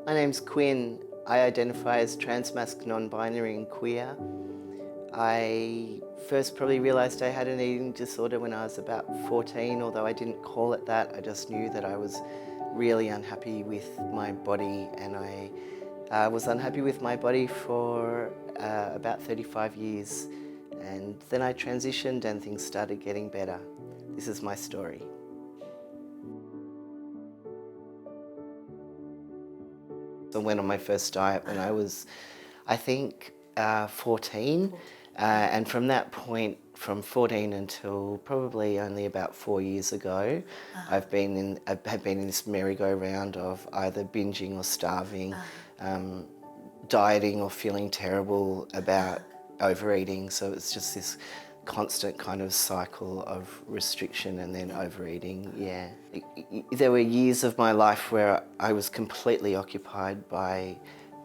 My name's Quinn. I identify as transmasc, non-binary and queer. I first probably realised I had an eating disorder when I was about 14, although I didn't call it that. I just knew that I was really unhappy with my body, and I was unhappy with my body for about 35 years. And then I transitioned and things started getting better. This is my story. I went on my first diet when I was, I think, 14. And from that point, from 14 until probably only about 4 years ago, I've been in this merry-go-round of either binging or starving, dieting or feeling terrible about overeating. So it's just this constant kind of cycle of restriction and then overeating, yeah. There were years of my life where I was completely occupied by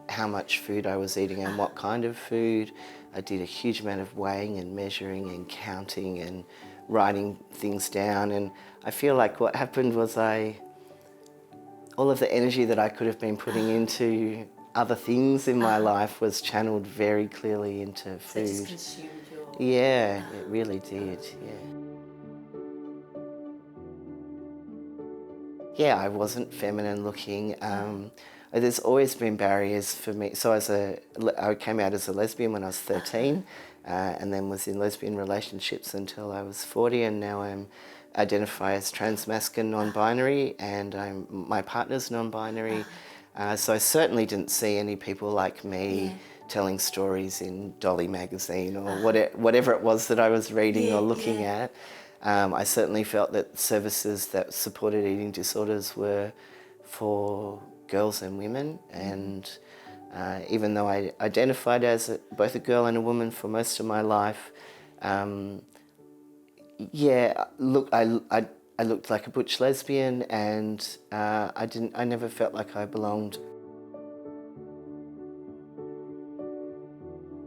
how much food I was eating and what kind of food. I did a huge amount of weighing and measuring and counting and writing things down, and I feel like what happened was all of the energy that I could have been putting into other things in my life was channeled very clearly into food. So it just consumed your... Yeah, it really did, yeah. Yeah, I wasn't feminine looking. There's always been barriers for me. So I came out as a lesbian when I was 13, and then was in lesbian relationships until I was 40, and now I identify as transmasc and non-binary, and my partner's non-binary. So I certainly didn't see any people like me telling stories in Dolly magazine or whatever it was that I was reading or looking at. I certainly felt that services that supported eating disorders were for girls and women, and even though I identified as both a girl and a woman for most of my life, I looked like a butch lesbian, and I never felt like I belonged.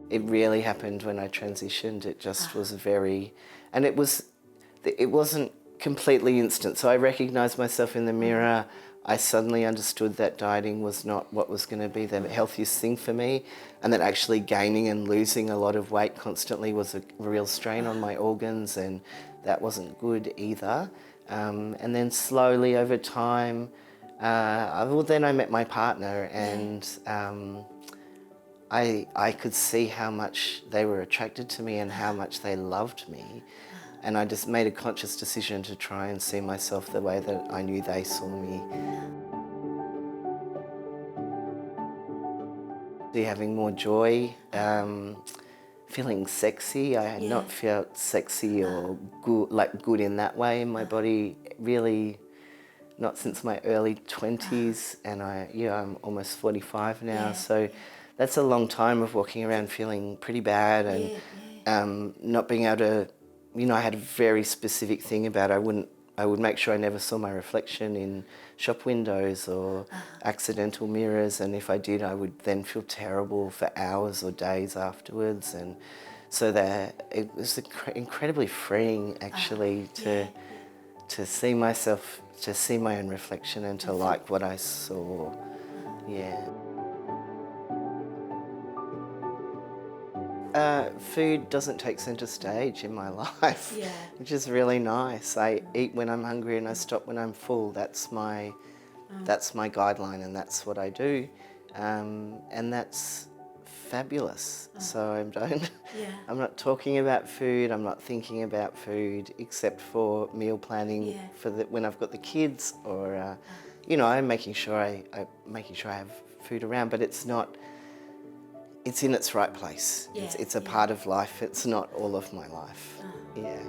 It really happened when I transitioned. It just was and it wasn't completely instant. So I recognised myself in the mirror. I suddenly understood that dieting was not what was going to be the healthiest thing for me, and that actually gaining and losing a lot of weight constantly was a real strain on my organs, and that wasn't good either. And then slowly over time, then I met my partner, and I could see how much they were attracted to me and how much they loved me. And I just made a conscious decision to try and see myself the way that I knew they saw me. Having more joy, feeling sexy. I had not felt sexy or good in that way in my body, really not since my early 20s, and I'm almost 45 now, so that's a long time of walking around feeling pretty bad and not being able to, I had a very specific thing about I would make sure I never saw my reflection in shop windows or accidental mirrors, and if I did, I would then feel terrible for hours or days afterwards. And so it was incredibly freeing, actually, to see myself, to see my own reflection and to like what I saw. Yeah. Food doesn't take centre stage in my life, which is really nice. I eat when I'm hungry and I stop when I'm full. That's my guideline, and that's what I do, and that's fabulous. So I'm not talking about food. I'm not thinking about food except for meal planning for when I've got the kids, or I'm making sure I have food around, but it's not. It's in its right place. It's a part of life. It's not all of my life. Yeah.